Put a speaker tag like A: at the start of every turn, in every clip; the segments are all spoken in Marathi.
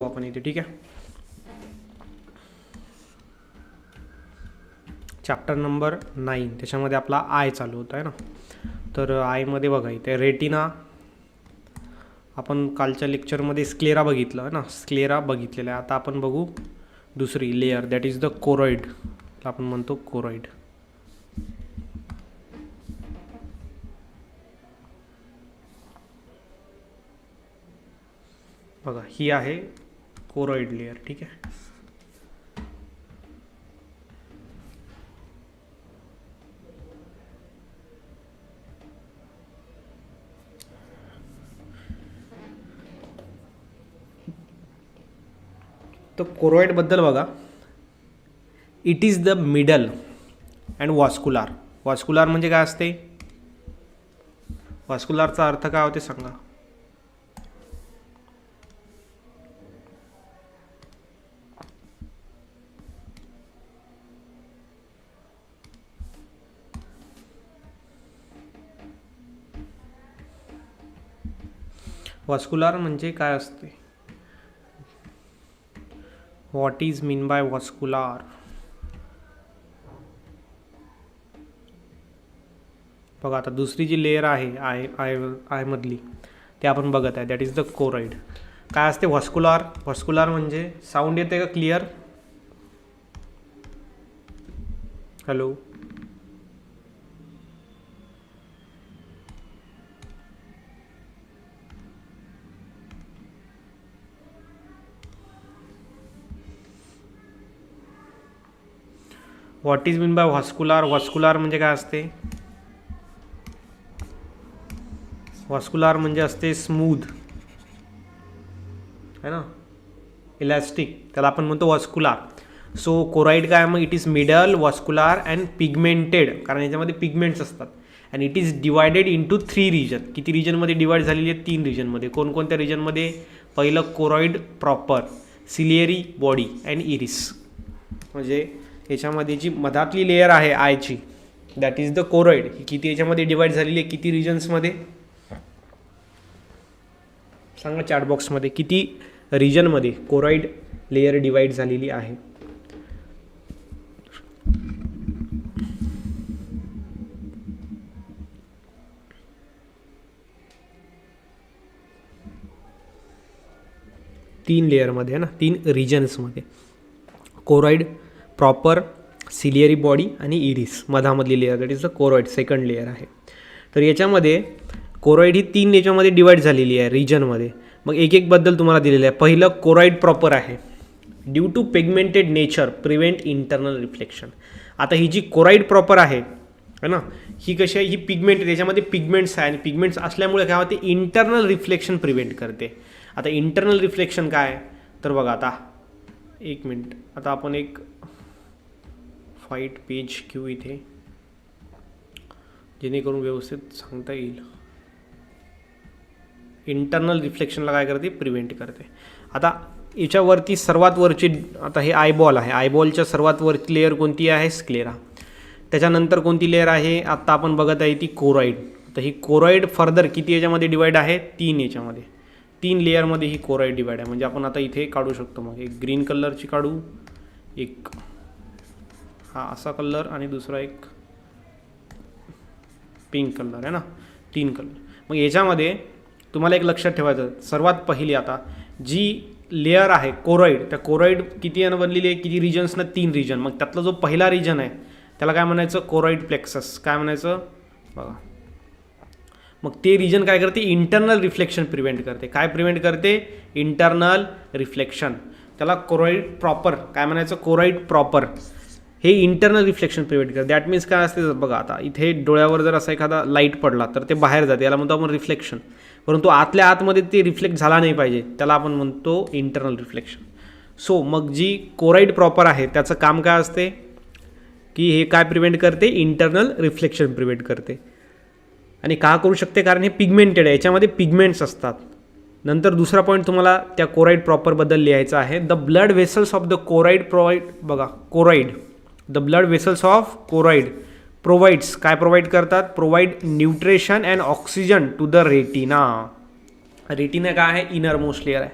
A: आपण इथे, ठीक आहे. चॅप्टर नंबर 9 त्याच्यामध्ये आपला आय चालू होता आहे ना. तर आयमध्ये बघा इथे रेटिना, आपण कालच्या लेक्चरमध्ये स्क्लेरा बघितलं आहे ना, स्क्लेरा बघितलेला आहे. आता आपण बघू दुसरी layer, that is the choroid, आपण म्हणतो कोरॉइड. बघा ही आहे कोरॉइड लेयर, ठीक आहे. तर कोरॉइडबद्दल बघा, it is the middle and vascular. Vascular म्हणजे काय असते, वॉस्कुलारचा अर्थ काय होते सांगा. वॉस्कुलार म्हणजे काय असते, व्हॉट इज मीन बाय वॉस्कुलार. बघा आता दुसरी जी लेयर आहे आय मधली ते आपण बघत आहे, दॅट इज द कोरॉइड. काय असते वॉस्कुलार, वॉस्कुलार म्हणजे साऊंड येते का clear, hello. What is mean by vascular, vascular म्हणजे काय असते, वॉस्कुलार म्हणजे असते स्मूथ है ना, इलॅस्टिक, त्याला आपण म्हणतो वॉस्कुलार. सो कोराइड काय मग, it is middle, vascular and pigmented, कारण याच्यामध्ये पिगमेंट्स असतात. And it is divided into 3 region. किती रिजनमध्ये डिवाइड झालेली आहे, 3 रिजनमध्ये. कोणकोणत्या रिजनमध्ये, पहिलं choroid proper, ciliary body and iris. म्हणजे याच्यामध्ये जी मधातली लेयर आहे आयची, दॅट इज द कोरॉइड, ही किती याच्यामध्ये डिवाइड झालेली आहे, किती रिजन्समध्ये सांगा चॅट बॉक्समध्ये, किती रिजनमध्ये कोरॉइड लेयर डिवाइड झालेली आहे. तीन लेयरमध्ये आहे ना, 3 रिजन्समध्ये. कोरॉइड प्रॉपर, सिलियरी बॉडी आणि इरिस, मधामधली layer, that is the choroid, second layer आहे. तर याच्यामध्ये कोरॉइड ही 3 याच्यामध्ये डिवाइड झालेली आहे रिजनमध्ये. मग एक एक बद्दल तुम्हाला दिलेलं आहे. पहिलं कोरॉइड प्रॉपर आहे, due to pigmented nature prevent internal reflection. आता ही जी कोरॉइड प्रॉपर आहे ना, ही कशी आहे, ही पिगमेंट, त्याच्यामध्ये पिगमेंट्स आहे आणि पिगमेंट्स असल्यामुळे काय होते, इंटरनल रिफ्लेक्शन प्रिव्हेंट करते. आता इंटरनल रिफ्लेक्शन काय, तर बघा आता एक मिनिट, आता आपण एक फाईट पेज घेऊ इथे, जेणेकरून व्यवस्थित सांगता येईल. इंटरनल रिफ्लेक्शनला काय करते, प्रिव्हेंट करते. आता याच्यावरती सर्वात वरची, आता हे आयबॉल आहे, आयबॉलच्या सर्वात वरची लेअर कोणती आहे, स्क्लेरा. त्याच्यानंतर कोणती लेअर आहे, आत्ता आपण बघत आहे ती कोरॉइड. तर ही कोरॉइड फर्दर किती याच्यामध्ये डिवाइड आहे, 3 याच्यामध्ये, 3 लेअरमध्ये ही कोरॉइड डिवाइड आहे. म्हणजे आपण आता इथे काढू शकतो, मग एक ग्रीन कलरची काढू, एक हा असा कलर आणि दुसरा एक पिंक कलर आहे ना, 3 कलर. मग याच्यामध्ये तुम्हाला एक लक्षात ठेवायचं, सर्वात पहिली आता जी लेयर आहे कोरॉइड, त्या कोरॉइड किती यानं बनलेली आहे, किती रिजन्सनं, 3 रिजन. मग त्यातला जो पहिला रिजन आहे त्याला काय म्हणायचं, कोरॉइड प्लेक्सस, काय म्हणायचं बघा. मग ते रिजन काय करते, इंटरनल रिफ्लेक्शन प्रिव्हेंट करते. काय प्रिव्हेंट करते, इंटरनल रिफ्लेक्शन. त्याला कोरॉइड प्रॉपर काय म्हणायचं, कोरॉइड प्रॉपर हे इंटरनल रिफ्लेक्शन प्रिव्हेंट करते. दॅट मीन्स काय असते, बघा आता इथे डोळ्यावर जर असा एखादा लाईट पडला तर ते बाहेर जाते, याला म्हणतो आपण रिफ्लेक्शन. परंतु आतल्या आतमध्ये ते रिफ्लेक्ट झाला नाही पाहिजे, त्याला आपण म्हणतो इंटरनल रिफ्लेक्शन. सो मग जी कोरॉइड प्रॉपर आहे त्याचं काम काय असते, की हे काय प्रिव्हेंट करते, इंटरनल रिफ्लेक्शन प्रिव्हेंट करते. आणि का करू शकते, कारण हे पिगमेंटेड आहे, याच्यामध्ये पिगमेंट्स असतात. नंतर दुसरा पॉईंट तुम्हाला त्या कोरॉइड प्रॉपरबद्दल लिहायचा आहे. The blood vessels of the choroid provide, बघा choroid, the blood vessels of choroid provides, काय प्रोव्हाइड करतात, provide nutrition and oxygen to the retina. Retina काय आहे, इनर मोस्ट लेअर आहे.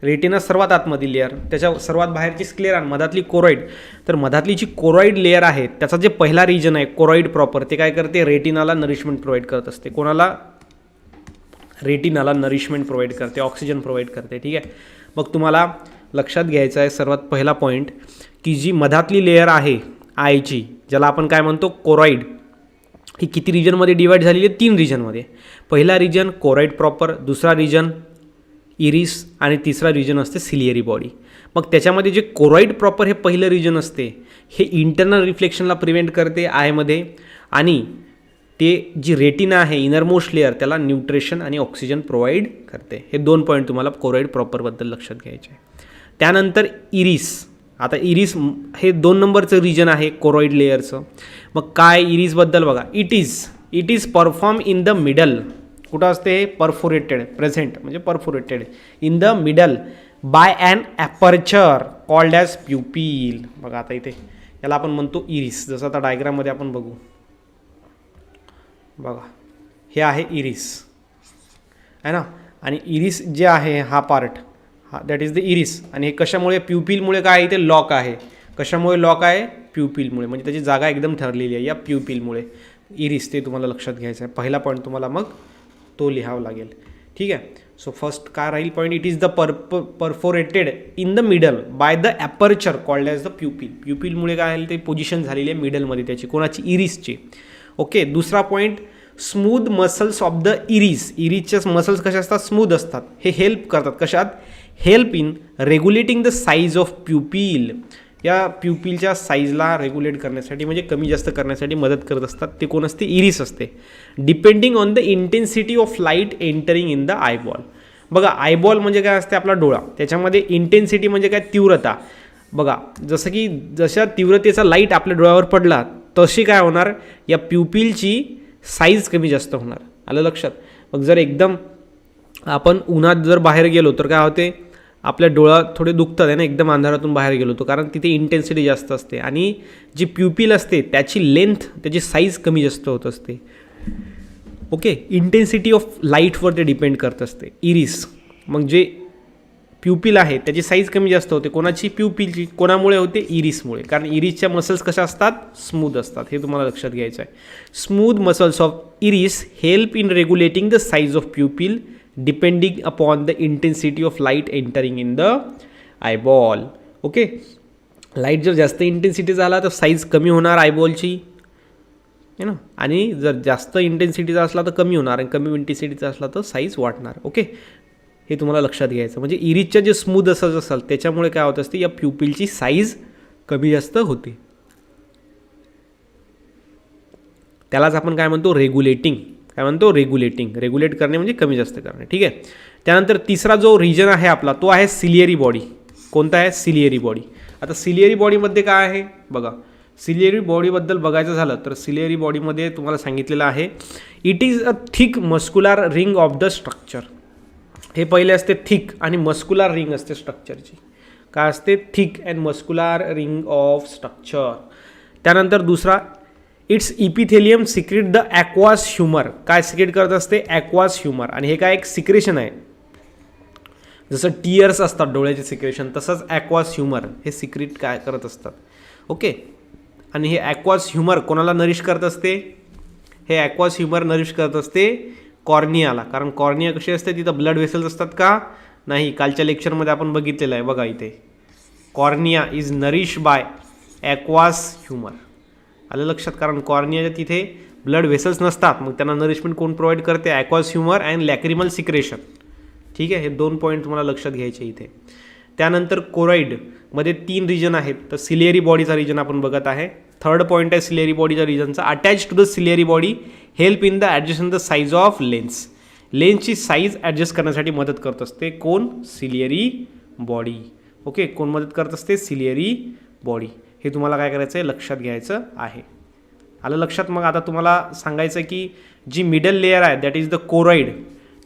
A: रेटिना सर्वात आतमधील लेअर, त्याच्या सर्वात बाहेरची स्क्लेरा, मधातली कोरॉइड. तर मधातली जी कोरॉइड लेअर आहे त्याचा जे पहिला रिजन आहे कोरॉइड प्रॉपर, ते काय करते, रेटिनाला नरिशमेंट प्रोव्हाइड करत असते. कोणाला, रेटिनाला नरिशमेंट प्रोव्हाइड करते, ऑक्सिजन प्रोव्हाइड करते. ठीक आहे. मग तुम्हाला लक्षात घ्यायचं आहे सर्वात पहिला पॉईंट, की जी मधातली लेअर आहे आयची, ज्याला आपण काय म्हणतो कोरॉइड, ही किती रिजनमध्ये डिवाईड झालेली आहे, 3 रिजनमध्ये. पहिला रिजन कोरॉइड प्रॉपर, दुसरा रिजन इरिस आणि तिसरा रिजन असते सिलियरी बॉडी. मग त्याच्यामध्ये जे कोरॉइड प्रॉपर हे पहिलं रिजन असते, हे इंटरनल रिफ्लेक्शनला प्रिव्हेंट करते आयमध्ये, आणि ते जी रेटिना आहे इनरमोस्ट लेअर त्याला न्यूट्रिशन आणि ऑक्सिजन प्रोव्हाइड करते. हे 2 पॉईंट तुम्हाला कोरॉइड प्रॉपरबद्दल लक्षात घ्यायचे आहे. त्यानंतर इरिस. आता इरिस हे 2 नंबरचं रिजन आहे कोरॉइड लेअरचं. मग काय इरिसबद्दल बघा, it is perform in the middle. कुठं असते, परफोरेटेड, प्रेझेंट म्हणजे perforated in the middle by an aperture called as pupil. बघा आता इथे याला आपण म्हणतो इरिस, जसं आता डायग्राममध्ये आपण बघू. बघा हे आहे इरिस आहे ना, आणि इरिस जे आहे हा पार्ट, हा दॅट इज द इरिस. आणि हे कशामुळे, प्युपिलमुळे काय इथे लॉक आहे. कशामुळे लॉक आहे, प्युपिलमुळे, म्हणजे त्याची जागा एकदम ठरलेली आहे या प्युपिलमुळे. इरिस ते तुम्हाला लक्षात घ्यायचं आहे. पहिला पॉईंट तुम्हाला मग तो लिहावं लागेल. ठीक आहे. सो फर्स्ट काय राहील point, it is the perforated in the middle by the aperture called as the pupil. प्युपिलमुळे काय आहे, ते पोझिशन झालेली आहे मिडलमध्ये त्याची, कोणाची, इरिसची. ओके. दुसरा point, smooth muscles of the iris. इरिसचे मसल्स कसे असतात, स्मूथ असतात. हे हेल्प करतात कशात, help in regulating the size of pupil. या प्युपिलच्या साईजला रेग्युलेट करण्यासाठी, म्हणजे कमी जास्त करण्यासाठी मदत करत असतात. ते कोण असते, इरिस असते. Depending on the intensity of light entering in the eyeball. बघा आयबॉल म्हणजे काय असते, आपला डोळा. त्याच्यामध्ये इंटेन्सिटी म्हणजे काय, तीव्रता. बघा जसं की जशा तीव्रतेचा लाईट आपल्या डोळ्यावर पडला तशी काय होणार, या प्युपिलची साईज कमी जास्त होणार. आलं लक्षात. मग जर एकदम आपण उन्हात जर बाहेर गेलो तर काय होते, आपल्या डोळा थोडे दुखतात आहे ना, एकदम अंधारातून बाहेर गेलो तो, कारण तिथे इंटेन्सिटी जास्त असते आणि जी प्युपिल असते त्याची लेंथ, त्याची साईज कमी जास्त होत असते. ओके. इंटेन्सिटी ऑफ लाईटवर ते डिपेंड करत असते इरिस. मग जे प्युपिल आहे त्याची साईज कमी जास्त होते, कोणाची, प्युपिलची. कोणामुळे होते, इरिसमुळे, कारण इरिसच्या मसल्स कशा असतात, स्मूथ असतात. हे तुम्हाला लक्षात घ्यायचं आहे. Smooth muscles of iris help in regulating the size of pupil depending upon the intensity of light entering in the eyeball. Okay. Light जर जास्त इंटेन्सिटी झाला तर साईज कमी होणार आयबॉलची आहे ना, आणि जर जास्त इंटेन्सिटीचा असला तर कमी होणार, आणि कमी इंटेन्सिटीचा असला तर साईज वाढणार. ओके. हे तुम्हाला लक्षात घ्यायचं. म्हणजे इरिसच्या जे स्मूथ असं असेल त्याच्यामुळे काय होत असते, या प्युपिलची साईज कमी जास्त होते. त्यालाच आपण काय म्हणतो, रेग्युलेटिंग. काय म्हणतो, रेग्युलेटिंग. रेग्युलेट करणे म्हणजे कमी जास्त करणे. ठीक आहे. त्यानंतर तिसरा जो रिजन आहे आपला तो आहे सिलियरी बॉडी. कोणता आहे, सिलियरी बॉडी. आता सिलियरी बॉडीमध्ये काय आहे बघा, सिलियरी बॉडीबद्दल बघायचं झालं तर सिलियरी बॉडीमध्ये तुम्हाला सांगितलेलं आहे, it is a thick muscular ring of the structure. हे पहिले असते थिक आणि मस्क्युलर रिंग असते स्ट्रक्चरची. काय असते, thick and muscular ring of structure. त्यानंतर दुसरा, its epithelium secrete the aqueous humour. काय सिक्रेट करत असते, ॲक्वास ह्युमर. आणि हे काय एक सिक्रेशन आहे, जसं टीयर्स असतात डोळ्याचे सिक्रेशन, तसंच ॲक्वास ह्युमर हे सिक्रेट काय करत असतात. ओके. आणि हे ॲक्वास ह्युमर कोणाला नरिश करत असते, हे ॲक्वास ह्युमर नरिश करत असते कॉर्नियाला. कारण कॉर्निया कशी असते, तिथं ब्लड वेसल्स असतात का, नाही. कालच्या लेक्चरमध्ये आपण बघितलेलं आहे बघा, इथे cornea is nourish by aqueous humour. आलं लक्षात. कारण कॉर्नियाच्या तिथे ब्लड वेसल्स नसतात, मग त्यांना नरिशमेंट कोण प्रोव्हाइड करते, ॲक्वास ह्युमर अँड लॅक्रिमल सिक्रेशन. ठीक आहे. हे 2 पॉईंट तुम्हाला लक्षात घ्यायचे इथे. त्यानंतर कोरॉइडमध्ये 3 रिजन आहेत. तर सिलियरी बॉडीचा रिजन आपण बघत आहे. थर्ड पॉईंट आहे सिलियरी बॉडीचा रिजनचा, attach to the ciliary body help in the adjusting the size of lens. लेन्सची साईज ॲडजस्ट करण्यासाठी मदत करत असते कोण, सिलियरी बॉडी. ओके. कोण मदत करत असते, सिलियरी बॉडी. हे तुम्हाला काय करायचं आहे, लक्षात घ्यायचं आहे. आलं लक्षात. मग आता तुम्हाला सांगायचं की जी मिडल लेअर आहे दॅट इज द कोरॉइड,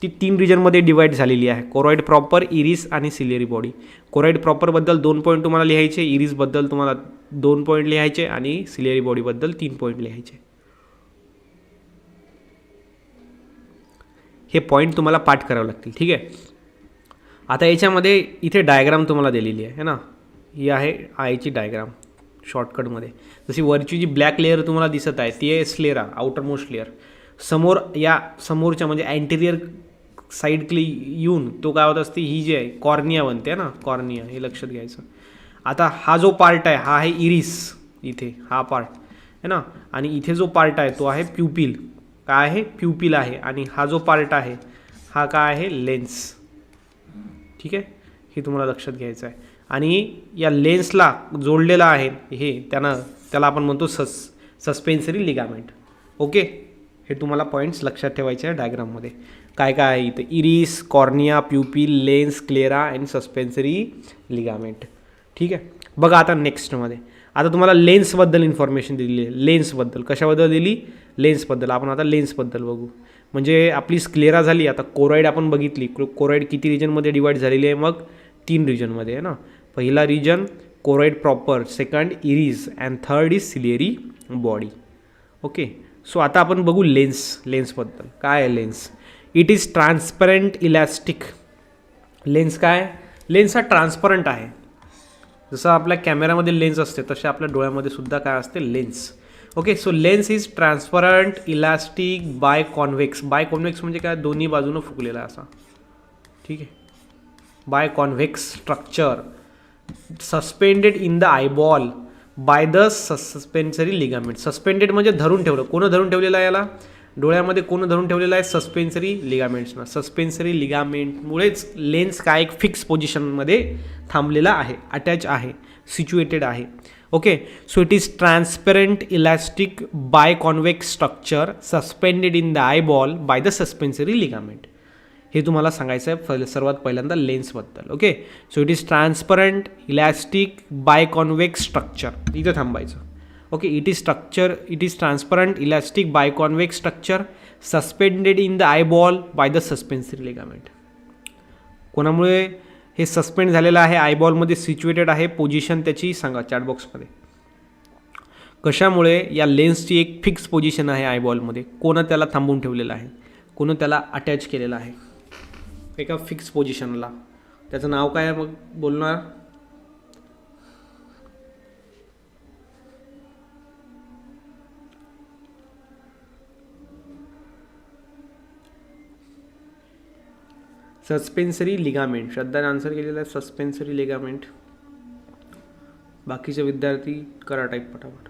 A: ती 3 रिजनमध्ये डिवाईड झालेली आहे. कोरॉइड प्रॉपर, इरिस आणि सिलियरी बॉडी. कोरॉइड प्रॉपरबद्दल 2 पॉईंट तुम्हाला लिहायचे, इरिसबद्दल तुम्हाला 2 पॉईंट लिहायचे आणि सिलियरी बॉडीबद्दल 3 पॉईंट लिहायचे. हे पॉईंट तुम्हाला पाठ करावे लागतील. ठीक आहे. आता याच्यामध्ये इथे डायग्राम तुम्हाला दिलेली आहे ना, ही आहे आयची डायग्राम शॉर्टकटमध्ये. जशी वरची जी ब्लॅक लेअर तुम्हाला दिसत आहे ती आहे स्लेरा, आउटर मोस्ट लेअर. समोर या समोरच्या म्हणजे अँटेरियर साईडली येऊन तो काय होत असते, ही जी आहे कॉर्निया बनते ना, कॉर्निया, हे लक्षात घ्यायचं. आता हा जो पार्ट आहे हा आहे इरिस, इथे हा पार्ट आहे ना, आणि इथे जो पार्ट आहे तो आहे प्युपिल. काय आहे, प्युपिल आहे. आणि हा जो पार्ट आहे हा काय आहे, लेन्स. ठीक आहे, हे तुम्हाला लक्षात घ्यायचं आहे. आणि या लेन्सला जोडलेलं आहे हे त्याला आपण म्हणतो सस्पेन्सरी लिगामेंट. ओके, हे तुम्हाला पॉईंट्स लक्षात ठेवायचे आहे डायग्राममध्ये. काय काय आहे इथे, iris, cornea, pupil, lens, sclera and suspensory ligament. ठीक आहे, बघा आता नेक्स्टमध्ये. आता तुम्हाला लेन्सबद्दल इन्फॉर्मेशन दिलेली आहे. लेन्सबद्दल कशाबद्दल दिली, लेन्सबद्दल. आपण आता लेन्सबद्दल बघू. म्हणजे आपली स्क्लेरा झाली. आता कोरॉइड आपण बघितली, कोरॉइड किती रिजनमध्ये डिवाईड झालेली आहे, मग 3 रिजनमध्ये आहे ना. पहिला region choroid proper, second iris and third is ciliary body. Okay, so आता आपण बघू लेन्सबद्दल. काय आहे lens, it is transparent elastic. Lens काय, लेन्स हा ट्रान्सपरंट आहे. जसं आपल्या कॅमेरामध्ये लेन्स असते तसे आपल्या डोळ्यामध्ये सुद्धा काय असते, lens. Okay, so lens is transparent elastic biconvex. Biconvex म्हणजे काय, दोन्ही बाजूनं फुगलेला असा. ठीक आहे, biconvex structure suspended in the eyeball by the suspensory ligament. Suspended म्हणजे धरून ठेवलं. कोणं धरून ठेवलेलं आहे याला, डोळ्यामध्ये कोणं धरून ठेवलेलं आहे, सस्पेन्सरी लिगामेंट्सना. सस्पेन्सरी लिगामेंटमुळेच लेन्स काय एक फिक्स पोझिशनमध्ये थांबलेला आहे, अटॅच आहे, सिच्युएटेड आहे. Okay, so it is transparent elastic biconvex structure suspended in the eyeball by the suspensory ligament. हे तुम्हाला सांगायचं आहे सर्वात पहिल्यांदा लेन्सबद्दल. Okay, so it is transparent elastic biconvex structure, इथं थांबायचं. Okay, it is transparent elastic biconvex structure suspended in the eyeball by the suspensory ligament. कोणामुळे हे सस्पेंड झालेलं आहे, आयबॉलमध्ये सिच्युएटेड आहे, पोझिशन त्याची सांगा चॅटबॉक्समध्ये. कशामुळे, या लेन्सची एक फिक्स पोझिशन आहे आयबॉलमध्ये. कोणं त्याला थांबवून ठेवलेलं आहे, कोणं त्याला अटॅच केलेलं आहे एका फिक्स पोझिशनला. त्याचं नाव काय आहे मग बोलणार, सस्पेन्सरी लिगामेंट. श्रद्धाने आन्सर केलेला आहे सस्पेन्सरी लिगामेंट. बाकीचे विद्यार्थी करा टाईप पटापट.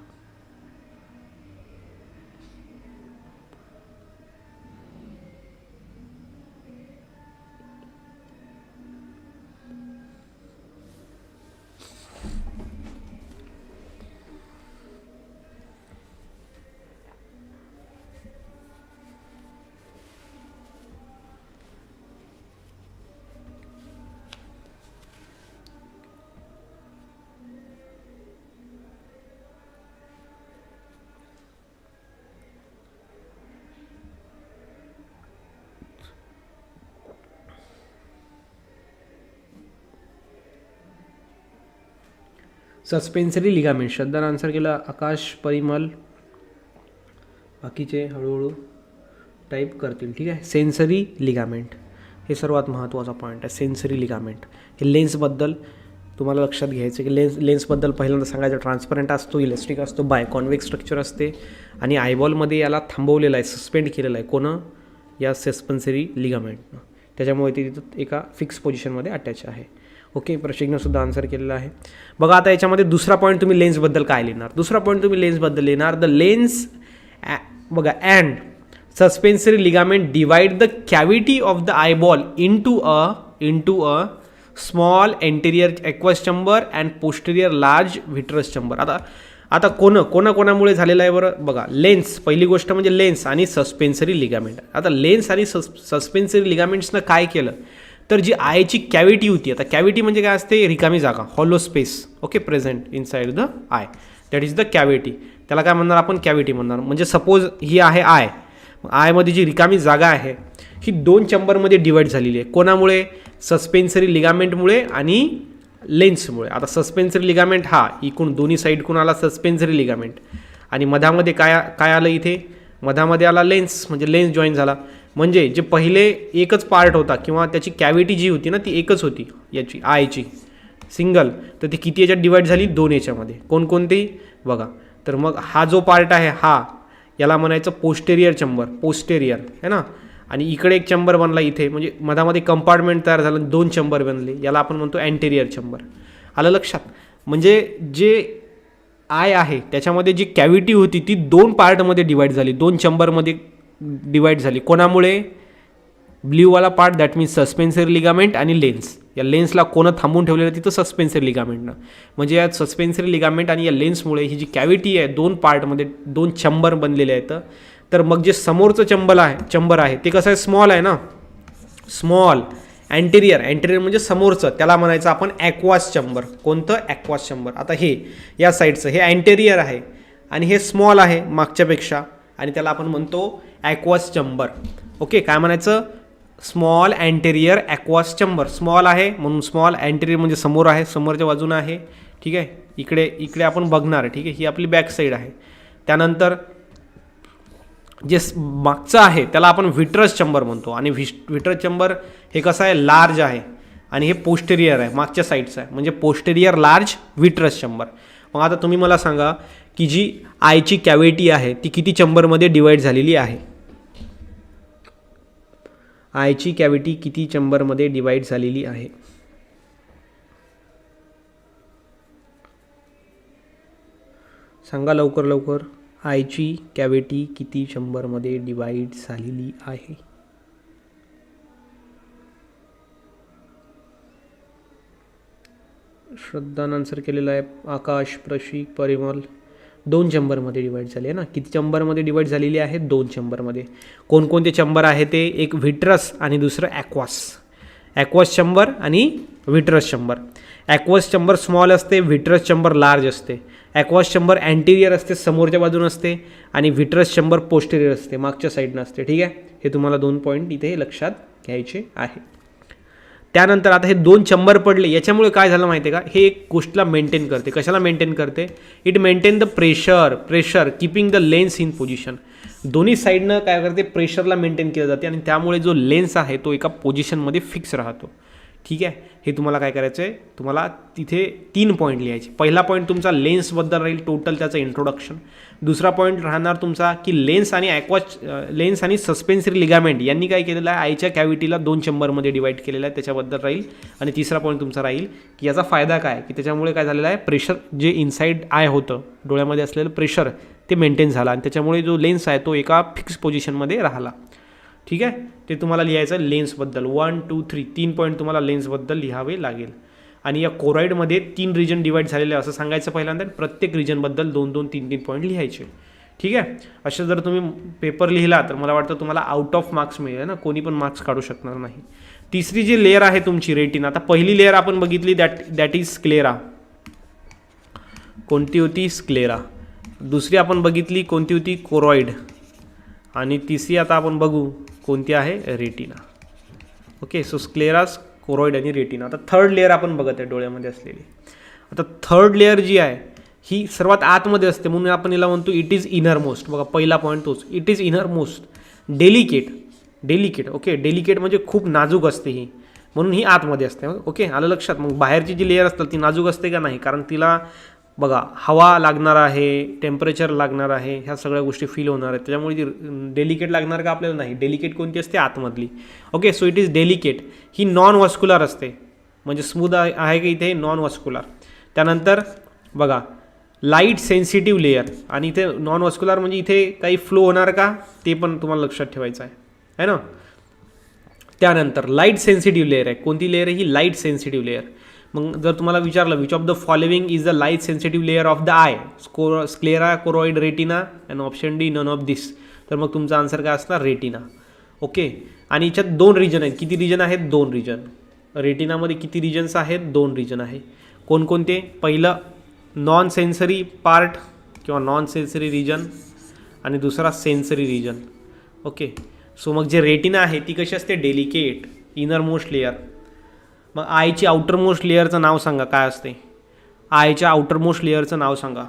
A: सस्पेन्सरी लिगामेंट. श्रद्धाने आन्सर केला, आकाश, परिमल, बाकीचे हळूहळू टाईप करतील. ठीक आहे, सेन्सरी लिगामेंट हे सर्वात महत्त्वाचा पॉईंट आहे. सेन्सरी लिगामेंट हे लेन्सबद्दल तुम्हाला लक्षात घ्यायचं की लेन्सबद्दल पहिल्यांदा सांगायचं, ट्रान्सपरंट असतो, इलेस्टिक असतो, बाय कॉन्व्हेक्स स्ट्रक्चर असते आणि आयबॉलमध्ये याला थांबवलेलं आहे, सस्पेंड केलेलं आहे. कोणं, या सस्पेन्सरी लिगामेंटनं. त्याच्यामुळे ते तिथं एका फिक्स पोझिशनमध्ये अटॅच आहे. ओके, प्रशिक्षणसुद्धा आन्सर केलेला आहे. बघा आता याच्यामध्ये दुसरा पॉईंट तुम्ही लेन्सबद्दल काय लिहिणार, दुसरा पॉईंट तुम्ही लेन्सबद्दल लिहिणार, द लेन्स बघा and suspensory ligament divide the cavity of the eyeball into a small anterior aqueous chamber and posterior large vitreous chamber. आता कोणामुळे झालेलं आहे बरं, बघा लेन्स, पहिली गोष्ट म्हणजे लेन्स आणि सस्पेन्सरी लिगामेंट. आता लेन्स आणि सस्पेन्सरी लिगामेंट्सनं काय केलं तर जी आयची कॅव्हिटी होती, आता कॅव्हिटी म्हणजे काय असते, रिकामी जागा, hollow space. Okay, present inside the I, that is the cavity. त्याला काय म्हणणार आपण, कॅव्हिटी म्हणणार. म्हणजे सपोज ही आहे आयमध्ये जी रिकामी जागा आहे ही 2 चंबरमध्ये डिवाईड झालेली आहे. कोणामुळे, सस्पेन्सरी लिगामेंटमुळे आणि लेन्समुळे. आता सस्पेन्सरी लिगामेंट हा इकडून दोन्ही साईडकडून आला सस्पेन्सरी लिगामेंट आणि मधामध्ये काय आलं, इथे मधामध्ये आला लेन्स, म्हणजे लेन्स जॉईन झाला. म्हणजे जे पहिले एकच पार्ट होता किंवा त्याची कॅव्हिटी जी होती ना ती एकच होती याची आयची सिंगल, तर ती किती याच्यात डिवाईड झाली 2 याच्यामध्ये. कोणकोणती बघा. तर मग हा जो पार्ट आहे हा याला म्हणायचं पोस्टेरियर चंबर, पोस्टेरियर है ना. आणि इकडे एक चंबर बनला इथे, म्हणजे मधामध्ये कंपार्टमेंट तयार झालं, 2 चंबर बनले, याला आपण म्हणतो अँटेरियर चंबर. आलं लक्षात. म्हणजे जे आय आहे त्याच्यामध्ये जी कॅव्हिटी होती ती 2 पार्टमध्ये डिवाईड झाली, 2 चंबरमध्ये डिवाईड झाली. कोणामुळे? ब्ल्यूवाला पार्ट दॅट मीन्स सस्पेन्सरी लिगामेंट आणि लेन्स. या लेन्सला कोणं थांबून ठेवलेलं तिथं सस्पेन्सरी लिगामेंटनं. म्हणजे या सस्पेन्सरी लिगामेंट आणि या लेन्समुळे ही जी कॅव्हिटी आहे 2 पार्टमध्ये 2 चंबर बनलेले आहेत. तर मग जे समोरचं चंबर आहे ते कसं आहे? स्मॉल आहे ना, स्मॉल. अँटेरियर, अँटेरियर म्हणजे समोरचं, त्याला म्हणायचं आपण ॲक्वास चंबर. कोणतं? ॲक्वास चंबर. आता हे या साईडचं हे अँटेरियर आहे आणि हे स्मॉल आहे मागच्यापेक्षा, आणि त्याला आपण म्हणतो ॲक्वास चंबर. ओके, काय म्हणायचं? Small anterior aqueous chamber. Small आहे म्हणून स्मॉल, अँटेरियर म्हणजे समोर आहे, समोरच्या बाजूनं आहे. ठीक आहे, इकडे आपण बघणार. ठीक आहे, ही आपली बॅक साईड आहे. त्यानंतर जे मागचं आहे त्याला आपण व्हिट्रस चंबर म्हणतो, आणि व्हिट्रस चंबर हे कसं आहे? लार्ज आहे, आणि हे पोस्टेरियर आहे, मागच्या साईडचं आहे, म्हणजे पोस्टेरियर लार्ज व्हिट्रस चंबर. मग आता तुम्ही मला सांगा की जी आयची कॅव्हिटी आहे ती किती चंबरमध्ये डिवाईड झालेली आहे? आयची कॅव्हिटी किती चंबरमध्ये डिवाईड झालेली आहे? सांगा लवकर लवकर. आयची कॅव्हिटी किती चंबरमध्ये डिवाईड झालेली आहे? श्रद्धानं आन्सर केलेला आहे. आकाश, प्रशिक, परिमल. 2 चंबरमध्ये डिवाईड झाली आहे ना. किती चंबरमध्ये डिवाईड झालेली आहे? 2 चंबरमध्ये. कोणकोणते चंबर आहे ते? एक व्हिट्रस आणि दुसरं ॲक्वास. ॲक्वास चंबर आणि व्हिट्रस चंबर. ॲक्वास चंबर स्मॉल असते, व्हिट्रस चंबर लार्ज असते. ॲक्वास चंबर अँटेरियर असते, समोरच्या बाजून असते, आणि व्हिट्रस चंबर पोस्टेरियर असते, मागच्या साईडनं असते. ठीक आहे, हे तुम्हाला 2 पॉईंट इथे लक्षात घ्यायचे आहे. त्यानंतर आता हे 2 चंबर पडले, याच्यामुळे काय झालं माहिती आहे का? हे एक गोष्टला मेंटेन करते. कशाला मेंटेन करते? It maintain the pressure keeping the lens in position. दोन्ही साईडनं काय करते? प्रेशरला मेंटेन केलं जाते, आणि त्यामुळे जो लेन्स आहे तो एका पोझिशनमध्ये फिक्स राहतो. ठीक आहे, हे तुम्हाला काय करायचं आहे? तुम्हाला तिथे 3 पॉईंट लिहायचे. पहिला पॉईंट तुमचा लेन्सबद्दल राहील, टोटल त्याचं इंट्रोडक्शन. दुसरा पॉईंट राहणार तुमचा की लेन्स आणि सस्पेन्सरी लिगामेंट यांनी काय केलेलं आहे? आयच्या कॅव्हिटीला 2 चंबरमध्ये डिवाईड केलेलं आहे, त्याच्याबद्दल राहील. आणि तिसरा पॉईंट तुमचा राहील की याचा फायदा काय, की त्याच्यामुळे काय झालेलं आहे? प्रेशर जे इनसाईड आय होतं, डोळ्यामध्ये असलेलं प्रेशर ते मेंटेन झालं, आणि त्याच्यामुळे जो लेन्स आहे तो एका फिक्स पोझिशनमध्ये राहिला. ठीक आहे, ते तुम्हाला लिहायचं लेन्सबद्दल. 1, 2, 3 3 पॉईंट तुम्हाला लेन्सबद्दल लिहावे लागेल. आणि या कोरॉइडमध्ये 3 रिजन डिवाईड झालेले असं सांगायचं पहिल्यांदा. प्रत्येक रिजनबद्दल 2-2, 3-3 पॉईंट लिहायचे. ठीक आहे, असे जर तुम्ही पेपर लिहिला तर मला वाटतं तुम्हाला आउट ऑफ मार्क्स मिळेल ना, कोणी पण मार्क्स काढू शकणार नाही. तिसरी जी लेअर आहे तुमची रेटिना. आता पहिली लेअर आपण बघितली दॅट इज स्क्लेरा. कोणती होती? स्क्लेरा. दुसरी आपण बघितली कोणती होती? कोरॉइड. आणि तिसरी आता आपण बघू कोणती आहे? रेटिना. ओके, सो स्क्लेरास, कोरॉइड आणि रेटिना. आता थर्ड लेअर आपण बघत आहे डोळ्यामध्ये असलेली. आता थर्ड लेअर जी आहे ही सर्वात आतमध्ये असते, म्हणून आपण याला म्हणतो इट इज इनर मोस्ट. बघा पहिला पॉईंट तोच, it is inner most. Delicate. Okay, delicate म्हणजे खूप नाजूक असते ही, म्हणून ही आतमध्ये असते. ओके, आलं लक्षात. मग बाहेरची जी लेअर असतात ती नाजूक असते का? नाही, कारण तिला बघा हवा लागणार आहे, टेम्परेचर लागणार आहे, ह्या सगळ्या गोष्टी फील होणार आहेत, त्याच्यामुळे ती डेलिकेट लागणार का? आपल्याला नाही. डेलिकेट कोणती असते? आतमधली. Okay, so it is delicate. ही नॉन वस्क्युलर असते, म्हणजे स्मूथ आहे की इथे? Non vascular. त्यानंतर बघा लाईट सेन्सिटिव्ह लेअर, आणि इथे नॉन वस्क्युलर म्हणजे इथे काही फ्लो होणार का? ते पण तुम्हाला लक्षात ठेवायचं आहे ना. त्यानंतर लाईट सेन्सिटिव्ह लेअर आहे. कोणती लेअर आहे ही? Light sensitive layer. मग जर तुम्हाला विचारलं which of the following is the light sensitive layer of the eye? Sclera, choroid, retina, and option D none of this. तर मग तुमचा आन्सर काय असणार? रेटिना. ओके, आणि याच्यात 2 रिजन आहेत. किती रिजन आहेत? 2 रिजन. रेटिनामध्ये किती रिजन्स आहेत? 2 रिजन आहे. कोणकोणते? पहिलं नॉन सेन्सरी पार्ट किंवा नॉन सेन्सरी रिजन, आणि दुसरा सेन्सरी रिजन. ओके, सो मग जे रेटिना आहे ती कशी असते? Delicate, inner most layer. मग आयची आउटर मोस्ट लेअरचं नाव सांगा, काय असते? आयच्या आउटर मोस्ट लेअरचं नाव सांगा.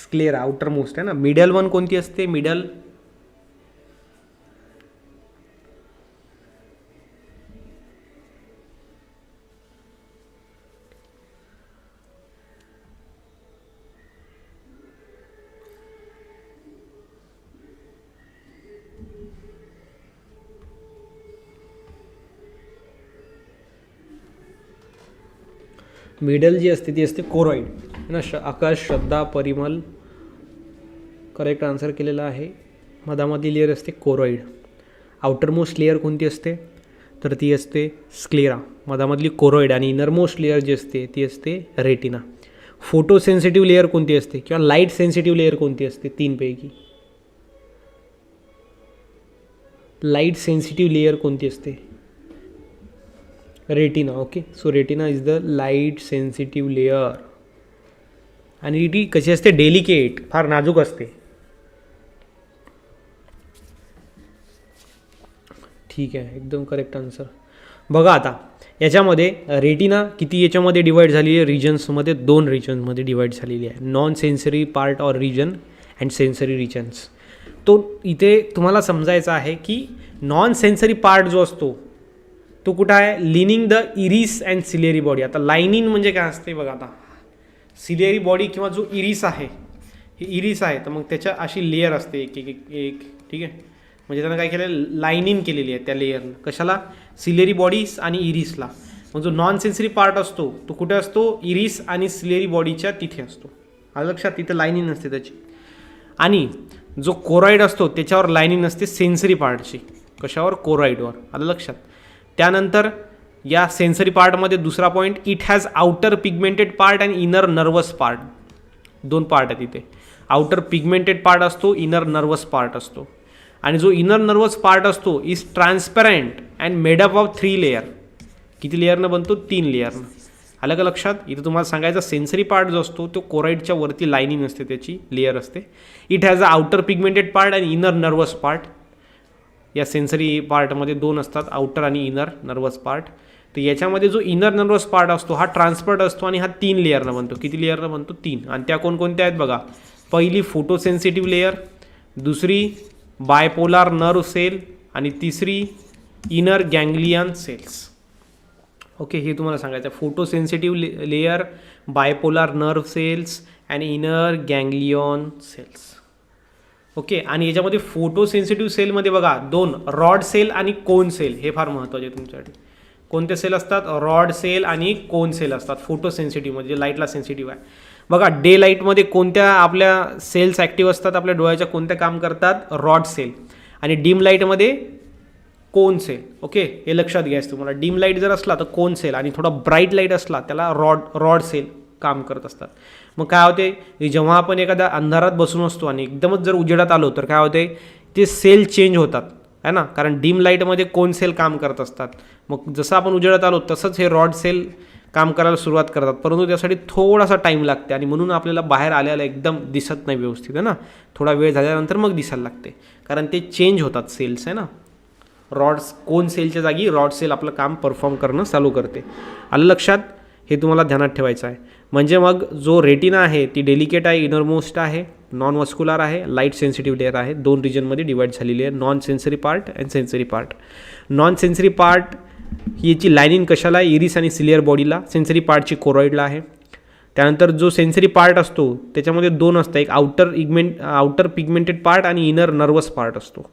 A: स्क्लेरा आउटर मोस्ट आहे ना. मिडल वन कोणती असते? मिडल मिडल जी असते ती असते कोरॉइड ना. आकाश, श्रद्धा, परिमल करेक्ट आन्सर केलेला आहे. मधामधली लेअर असते कोरॉइड. आउटरमोस्ट लेअर कोणती असते? तर ती असते स्क्लेरा. मधामधली कोरॉइड. आणि इनरमोस्ट लेअर जी असते ती असते रेटिना. फोटो सेन्सिटिव्ह लेअर कोणती असते किंवा लाईट सेन्सिटिव्ह लेअर कोणती असते? तीनपैकी लाईट सेन्सिटिव्ह लेअर कोणती असते? Retina. Okay, so retina is the light sensitive layer. आणि ती कशी असते? डेलिकेट, फार नाजूक असते. ठीक आहे, एकदम करेक्ट आन्सर. बघा आता याच्यामध्ये रेटिना किती याच्यामध्ये डिवाईड झालेली आहे? रिजन्समध्ये 2 रिजन्समध्ये डिवाईड झालेली आहे. Non sensory part or region and sensory regions. तो इथे तुम्हाला समजायचा आहे की नॉन सेन्सरी पार्ट जो असतो तो कुठं आहे? Lining the iris and ciliary body. आता लाइनिंग म्हणजे काय असते बघा. आता सिलेरी बॉडी किंवा जो इरिस आहे, हे इरिस आहे, तर मग त्याच्या अशी लेअर असते एक एक एक. ठीक आहे, म्हणजे त्यानं काय केलं? लाइनिंग केलेली आहे त्या लेअरनं. कशाला? सिलेरी बॉडीज आणि इरिसला. मग जो नॉन सेन्सरी पार्ट असतो तो कुठे असतो? इरिस आणि सिलेरी बॉडीच्या तिथे असतो. आलं लक्षात? तिथे लाइनिंग नसते त्याची. आणि जो कोरॉइड असतो त्याच्यावर लाइनिंग नसते सेन्सरी पार्टची. कशावर? कोरॉइडवर. आलं लक्षात? त्यानंतर या सेन्सरी पार्टमध्ये दुसरा point, it has outer pigmented part and inner nervous part. 2 part आहेत इथे. आउटर पिगमेंटेड पार्ट असतो, इनर नर्वस पार्ट असतो. आणि जो इनर नर्वस पार्ट असतो is transparent and made up of 3 layer. किती लेअरनं बनतो? 3 लेअरनं. आलं का लक्षात? इथं तुम्हाला सांगायचं सेन्सरी पार्ट जो असतो तो कोरॉइडच्या वरती लाइनिंग असते, त्याची लेअर असते. It has a outer pigmented part and inner nervous part. या सेन्सरी पार्टमध्ये 2 असतात, आउटर आणि इनर नर्वस पार्ट. तर याच्यामध्ये जो इनर नर्वस पार्ट असतो हा ट्रान्सपर्ट असतो आणि हा 3 लेअरनं बनतो. किती लेअरनं बनतो? 3. आणि त्या कोणकोणत्या आहेत बघा. पहिली फोटोसेन्सिटिव्ह लेअर, दुसरी बायपोलार नर्व सेल आणि तिसरी इनर गँग्लियन सेल्स. ओके, हे तुम्हाला सांगायचं. Photosensitive layer, bipolar nerve cells and inner ganglion cells. Okay, आणि याच्यामध्ये फोटोसेन्सिटिव्ह सेलमध्ये बघा 2 रॉड सेल आणि कोन सेल. हे फार महत्त्वाचे तुमच्यासाठी. कोणते सेल असतात? रॉड सेल आणि कोन सेल असतात फोटोसेन्सिटिव्हमध्ये, जे लाईटला सेन्सिटिव्ह आहे. बघा डे लाईटमध्ये कोणत्या आपल्या सेल्स ॲक्टिव्ह असतात? आपल्या डोळ्याच्या कोणत्या काम करतात? Rod sale. आणि डिम लाईटमध्ये कोन सेल. ओके, हे लक्षात घ्यायचं तुम्हाला. डिम लाईट जर असला तर कोन सेल, आणि थोडा ब्राईट लाईट असला त्याला रॉड सेल काम करत असतात. मग काय होते? जेव्हा आपण एखाद्या अंधारात बसून असतो आणि एकदमच जर उजेडात आलो तर काय होते? ते सेल चेंज होतात आहे ना, कारण डिम लाईटमध्ये कोन सेल काम करत असतात. मग जसं आपण उजेडात आलो तसंच हे रॉड सेल काम करायला सुरुवात करतात, परंतु त्यासाठी थोडासा टाईम लागते आणि म्हणून आपल्याला बाहेर आल्याला एकदम दिसत नाही व्यवस्थित आहे ना. थोडा वेळ झाल्यानंतर मग दिसायला लागते, कारण ते चेंज होतात सेल्स आहे ना. कोन सेलच्या जागी रॉड सेल आपलं काम परफॉर्म करणं चालू करते. आलं लक्षात? हे तुम्हाला ध्यानात ठेवायचं आहे. म्हणजे मग जो रेटिना आहे ती डेलिकेट आहे, इनरमोस्ट आहे, नॉन वस्क्युलर आहे, लाईट सेन्सिटिव्ह लेअर आहे. 2 रिजनमध्ये डिवाईड झालेली आहे, non sensory part and sensory part. Non sensory part ही याची लाइनिंग कशाला आहे? इरिस आणि सिलियर बॉडीला. सेन्सरी पार्टची कोरॉइडला आहे. त्यानंतर जो सेन्सरी पार्ट असतो त्याच्यामध्ये 2 असतात, एक आउटर पिगमेंटेड पार्ट आणि इनर नर्वस पार्ट असतो.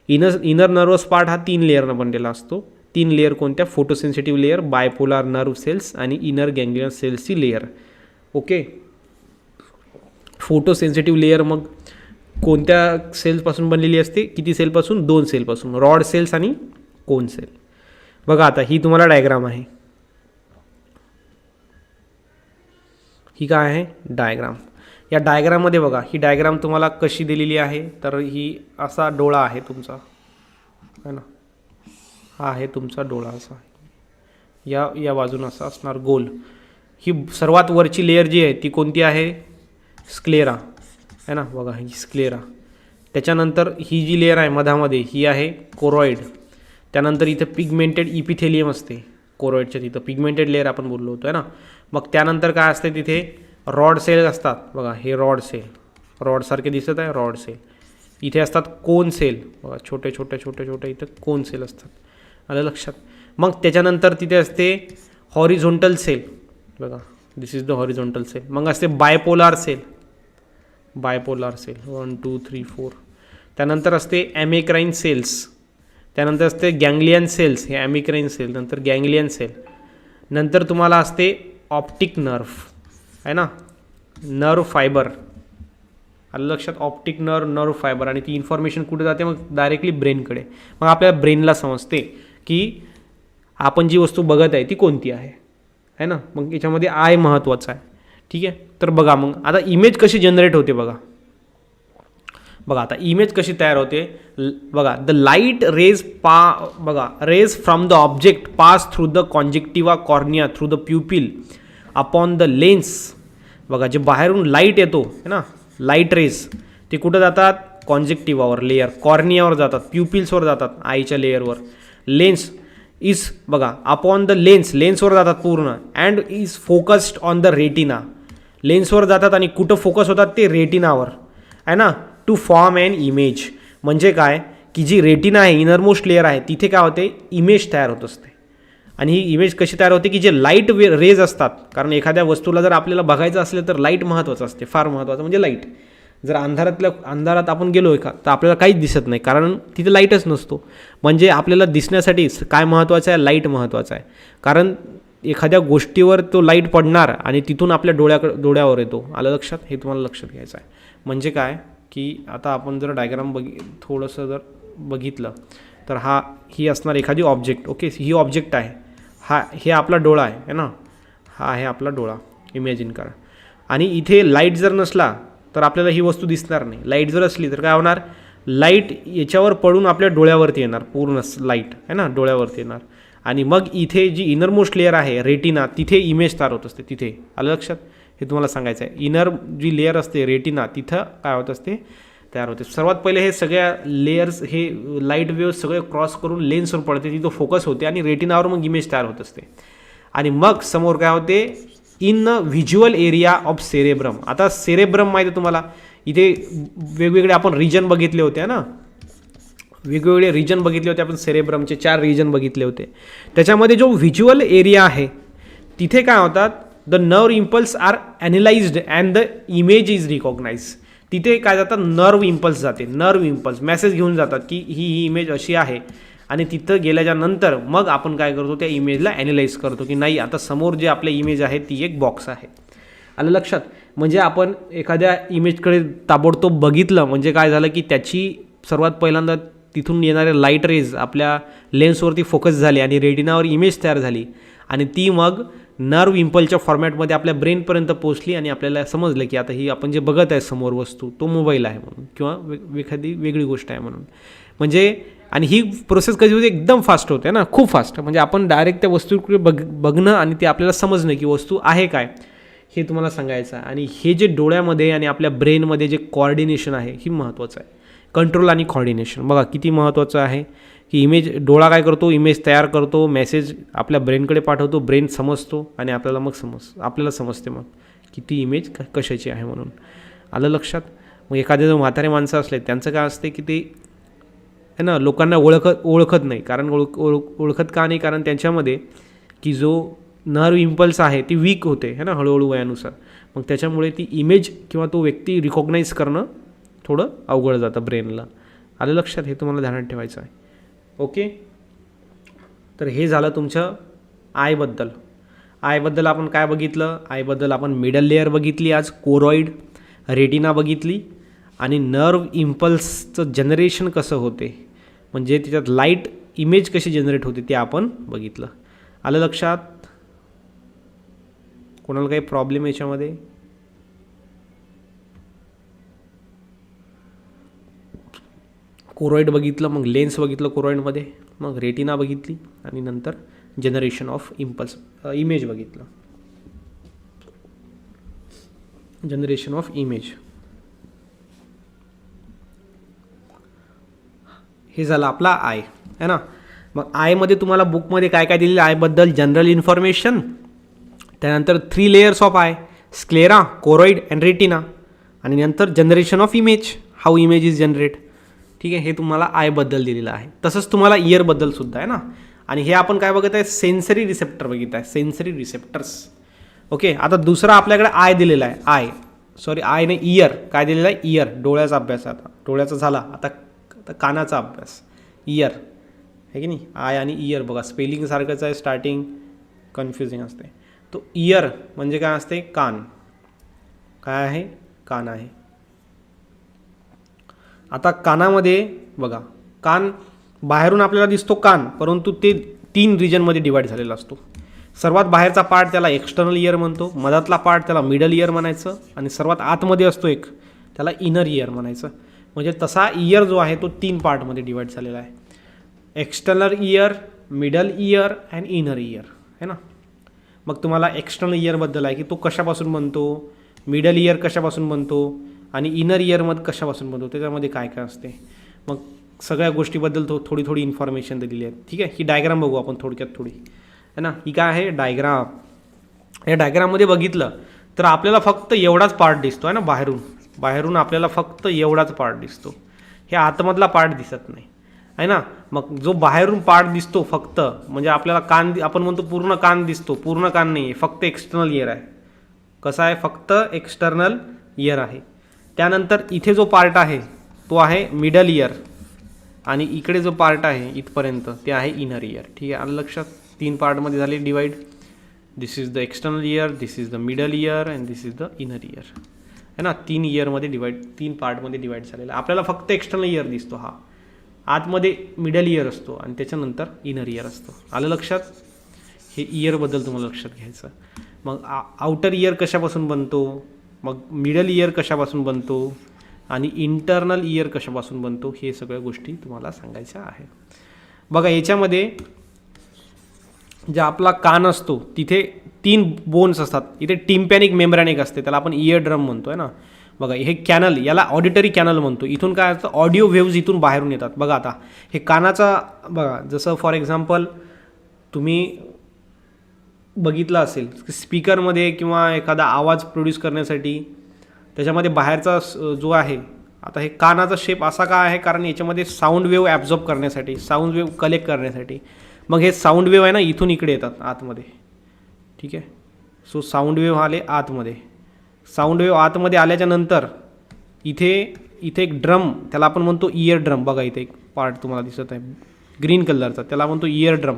A: इनर नर्वस पार्ट हा 3 लेअरनं बनलेला असतो. 3 लेअर कोणत्या? फोटोसेन्सिटिव्ह लेअर, बायपोलार नर्व सेल्स आणि इनर गँग्लियन सेल्सची लेअर. ओके, फोटोसेन्सिटिव्ह लेअर मग कोणत्या सेल्सपासून बनलेली असते? किती सेलपासून? 2 सेलपासून, रॉड सेल्स आणि कोन सेल. बघा आता ही तुम्हाला डायग्राम आहे. ही काय आहे? डायग्राम. या डायग्राममध्ये बघा, ही डायग्राम तुम्हाला कशी दिलेली आहे? तर ही असा डोळा आहे तुमचा है ना, हा आहे तुमचा डोळा असा. या बाजून असा असणार गोल. ही सर्वात वरची लेअर जी आहे ती कोणती आहे? स्क्लेरा है ना. बघा ही स्क्लेरा. त्याच्यानंतर ही जी लेअर आहे मधामध्ये ही आहे कोरॉइड. त्यानंतर इथे पिगमेंटेड इपिथेलियम असते कोरॉइडच्या तिथं, पिगमेंटेड लेअर आपण बोललो होतो आहे ना. मग त्यानंतर काय असते? तिथे रॉड सेल असतात. बघा हे रॉड सेल रॉडसारखे दिसत आहे, रॉड सेल. इथे असतात कोन सेल बघा, छोटे छोटे छोटे छोटे इथं कोन सेल असतात. आलं लक्षात. मग त्याच्यानंतर तिथे असते हॉरिझॉन्टल सेल बघा, दिस इज द हॉरिझॉन्टल सेल. मग असते बायपोलार सेल, बायपोलार सेल 1 2 3 4. त्यानंतर असते ॲमेक्राईन सेल्स. त्यानंतर असते गँग्लियन सेल्स, हे ॲमेक्राईन सेल, नंतर गँग्लियन सेल. नंतर तुम्हाला असते ऑप्टिक नर्व आहे ना, नर्व फायबर. आलं लक्षात. Optic nerve fibre. आणि ती इन्फॉर्मेशन कुठे जाते मग डायरेक्टली ब्रेनकडे. मग आपल्या ब्रेनला समजते की आपण जी वस्तू बघत आहे ती कोणती आहे ना. मग याच्यामध्ये आय महत्त्वाचा आहे. ठीक आहे. तर बघा मग आता इमेज कशी जनरेट होते बघा. बघा आता इमेज कशी तयार होते बघा. द लाईट रेज बघा, rays from the object pass through the conjunctiva cornea through the pupil upon the lens. बघा जे बाहेरून लाईट येतो है ना, लाईट रेज, ते कुठं जातात, कॉन्जेक्टिव्हावर लेअर, कॉर्नियावर जातात, प्युपिल्सवर जातात, आईच्या लेअरवर. लेन्स इज बघा अपॉन द लेन्सवर जातात पूर्ण. And is focused on the retina. लेन्सवर जातात आणि कुठं फोकस होतात ते रेटिनावर आहे ना. To form and image. म्हणजे काय की जी रेटिना आहे, इनरमोस्ट लेअर आहे, तिथे काय होते, इमेज तयार होत असते. आणि ही इमेज कशी तयार होते की जे लाईट रेज असतात, कारण एखाद्या वस्तूला जर आपल्याला बघायचं असलं तर लाईट महत्त्वाचं असते, फार महत्त्वाचं म्हणजे लाईट. जर अंधारात आपण गेलो का तर आपल्याला काहीच दिसत नाही, कारण तिथे लाईटच नसतो. म्हणजे आपल्याला दिसण्यासाठी काय महत्त्वाचं आहे, लाईट महत्त्वाचं आहे. कारण एखाद्या गोष्टीवर तो लाईट पडणार आणि तिथून आपल्या डोळ्यावर येतो. आलं लक्षात. हे तुम्हाला लक्षात घ्यायचं आहे. म्हणजे काय की आता आपण जर डायग्राम थोडंसं जर बघितलं तर ही असणार एखादी ऑब्जेक्ट. ओके, ही ऑब्जेक्ट आहे, हे आपला डोळा आहे ना, हा आहे आपला डोळा, इमॅजिन करा. आणि इथे लाईट जर नसला तर आपल्याला ही वस्तू दिसणार नाही. लाईट जर असली तर काय होणार, लाईट याच्यावर पडून आपल्या डोळ्यावरती येणार, पूर्ण लाईट आहे ना डोळ्यावरती येणार. आणि मग इथे जी इनरमोस्ट लेअर आहे रेटिना, तिथे इमेज तयार होत असते. तिथे आलं लक्षात. हे तुम्हाला सांगायचं आहे. इनर जी लेअर असते रेटिना, तिथं काय होत असते, तयार होते. सर्वात पहिले हे सगळ्या लेयर्स, हे लाईट वेव्ह सगळे क्रॉस करून लेन्सवर पडते, तिथं फोकस होते आणि रेटिनावर मग इमेज तयार होत असते. आणि मग समोर काय होते, in visual area of cerebrum. आता सेरेब्रम माहिती आहे तुम्हाला, इथे वेगवेगळे आपण रिजन बघितले होते ना, वेगवेगळे रिजन बघितले होते आपण. सेरेब्रमचे 4 रिजन बघितले होते. त्याच्यामध्ये जो व्हिज्युअल एरिया आहे तिथे काय होतात, the nerve impulse are analysed and the image is recognise. तिथे काय जातात, नर्व इम्पल्स जाते. नर्व इम्पल्स मेसेज घेऊन जातात की ही इमेज अशी आहे. आणि तिथं गेल्याच्या नंतर मग आपण काय करतो, त्या इमेजला ॲनालाइज करतो की नाही, आता समोर जे आपली इमेज आहे ती एक बॉक्स आहे. आलं लक्षात. म्हणजे आपण एखाद्या इमेजकडे ताबडतोब बघितलं म्हणजे काय झालं की त्याची सर्वात पहिल्यांदा तिथून येणारे लाईट रेज आपल्या लेन्सवरती फोकस झाले आणि रेटिनावर इमेज तयार झाली. आणि ती मग नर्व इम्पल्सच्या फॉर्मॅटमध्ये आपल्या ब्रेनपर्यंत पोहोचली आणि आपल्याला समजलं की आता ही आपण जे बघत आहे समोर वस्तू, तो मोबाईल आहे म्हणून, किंवा एखादी वेगळी गोष्ट आहे म्हणून. म्हणजे आणि ही प्रोसेस कधी होते, एकदम फास्ट होते ना, खूप फास्ट. म्हणजे आपण डायरेक्ट त्या वस्तूकडे बघणं आणि ते आपल्याला समजणं की वस्तू आहे काय, हे तुम्हाला सांगायचं आहे. आणि हे जे डोळ्यामध्ये आणि आपल्या ब्रेनमध्ये जे कॉर्डिनेशन आहे, ही महत्त्वाचं आहे. कंट्रोल आणि कॉर्डिनेशन बघा किती महत्त्वाचं आहे. की इमेज, डोळा काय करतो, इमेज तयार करतो, मेसेज आपल्या ब्रेनकडे पाठवतो, ब्रेन समजतो आणि आपल्याला मग आपल्याला समजते मग की ती इमेज कशाची आहे म्हणून. आलं लक्षात. मग एखादे जर म्हातारे माणसं असले त्यांचं काय असते की ते है ना लोकांना ओळखत नाही. कारण ओळखत का नाही, कारण त्यांच्यामध्ये की जो नर्व इम्पल्स आहे ती वीक होते है ना हळूहळू वयानुसार. मग त्याच्यामुळे ती इमेज किंवा तो व्यक्ती रिकॉग्नाइज करणं थोडं अवघड जातं ब्रेनला. आलं लक्षात. हे तुम्हाला ध्यानात ठेवायचं आहे. ओके. तर हे झालं तुमचं आयबद्दल आपण काय बघितलं, आयबद्दल आपण मिडल लेअर बघितली आज, कोरॉइड, रेटिना बघितली, आणि नर्व इम्पल्सचं जनरेशन कसं होते, म्हणजे त्याच्यात लाईट इमेज कशी जनरेट होते ते आपण बघितलं. आलं लक्षात. कोणाला काही प्रॉब्लेम याच्यामध्ये? कोरॉइड बघितलं, मग लेन्स बघितलं कोरॉइडमध्ये, मग रेटिना बघितली, आणि नंतर जनरेशन ऑफ इम्पल्स इमेज बघितलं, जनरेशन ऑफ इमेज. हे झालं आपला आय है ना. मग आयमध्ये तुम्हाला बुकमध्ये काय काय दिलेलं, आयबद्दल जनरल इन्फॉर्मेशन, त्यानंतर 3 layers of I, sclera, choroid and retina, आणि नंतर generation of image, how image is generate. ठीक आहे, हे तुम्हाला आयबद्दल दिलेलं आहे. तसंच तुम्हाला इयरबद्दल सुद्धा आहे ना. आणि हे आपण काय बघत आहे, सेन्सरी रिसेप्टर बघित आहे, सेन्सरी रिसेप्टर्स. ओके, आता दुसरा आपल्याकडे आय दिलेला आहे, आय नाही इयर. काय दिलेलं आहे, इयर, डोळ्याचा अभ्यास. आता डोळ्याचा झाला, आता कानाचा अभ्यास, इयर आहे की नाही. आय आणि इयर बघा स्पेलिंग सारखंच आहे, स्टार्टिंग कन्फ्युजिंग असते. तो इयर म्हणजे काय असते, कान. काय आहे, कान आहे. आता कानामध्ये बघा, कान बाहेरून आपल्याला दिसतो कान, परंतु ते 3 रिजनमध्ये डिवाईड झालेला असतो. सर्वात बाहेरचा पार्ट त्याला एक्सटर्नल इयर म्हणतो, मधातला पार्ट त्याला मिडल इयर म्हणायचं, आणि सर्वात आतमध्ये असतो एक त्याला इनर इयर म्हणायचं. म्हणजे तसा इयर जो आहे तो 3 पार्टमध्ये डिवाईड झालेला आहे, external year, middle year and inner year है ना. मग तुम्हाला एक्सटर्नल इयरबद्दल आहे की तो कशापासून बनतो, मिडल इयर कशापासून बनतो आणि इनर इयरमध्ये कशापासून बनतो, त्याच्यामध्ये काय काय असते. मग सगळ्या गोष्टीबद्दल थोडी इन्फॉर्मेशन दिलेली आहे. ठीक आहे, ही डायग्राम बघू आपण थोडक्यात थोडी है ना. ही काय आहे, डायग्राम. या डायग्राममध्ये बघितलं तर आपल्याला फक्त एवढाच पार्ट दिसतो आहे ना, बाहेरून आपल्याला फक्त एवढाच पार्ट दिसतो, हे आतमधला पार्ट दिसत नाही आहे ना. मग जो बाहेरून पार्ट दिसतो फक्त, म्हणजे आपल्याला कान, आपण म्हणतो पूर्ण कान दिसतो, पूर्ण कान नाही आहे, फक्त एक्सटर्नल इयर आहे. कसा आहे, फक्त एक्सटर्नल इयर आहे. त्यानंतर इथे जो पार्ट आहे तो आहे मिडल इयर, आणि इकडे जो पार्ट आहे इथपर्यंत ते आहे इनर इयर. ठीक आहे, आलं लक्षात. 3 पार्टमध्ये झाले divide. This is the external year, this is the middle year and this is the inner year है ना. 3 इयरमध्ये डिवाईड, 3 पार्टमध्ये डिवाईड झालेला. आपल्याला फक्त एक्सटर्नल इयर दिसतो, हा आतमध्ये मिडल इयर असतो आणि त्याच्यानंतर इनर इयर असतो. आलं लक्षात. हे इयरबद्दल तुम्हाला लक्षात घ्यायचं. मग आउटर इयर कशापासून बनतो, मग मिडल इयर कशापासून बनतो आणि इंटरनल इयर कशापासून बनतो, हे सगळ्या गोष्टी तुम्हाला सांगायच्या आहे. बघा याच्यामध्ये जे आपला कान असतो तिथे 3 बोन्स असतात. इथे टिम्पॅनिक मेम्ब्रेन एक असते, त्याला आपण इयर ड्रम म्हणतो आहे ना. बघा हे कॅनल, याला ऑडिटरी कॅनल म्हणतो. इथून काय असतं, ऑडिओ वेव्ज इथून बाहेरून येतात. बघा आता हे कानाचा, बघा जसं फॉर एक्झाम्पल तुम्ही बघितलं असेल स्पीकरमध्ये किंवा एखादा आवाज प्रोड्यूस करण्यासाठी त्याच्यामध्ये बाहेरचा जो आहे, आता हे कानाचा शेप असा का आहे, कारण याच्यामध्ये साऊंड वेव्ह ॲब्झॉर्ब करण्यासाठी, साऊंड वेव्ह कलेक्ट करण्यासाठी. मग हे साऊंड वेव्ह आहे ना इथून इकडे येतात आतमध्ये. ठीक आहे, सो साऊंड वेव्ह आले आतमध्ये. साऊंड वेव्ह आतमध्ये आल्याच्या नंतर इथे एक ड्रम, त्याला आपण म्हणतो इयर ड्रम. बघा इथे एक पार्ट तुम्हाला दिसत आहे ग्रीन कलरचा, त्याला म्हणतो इयर ड्रम.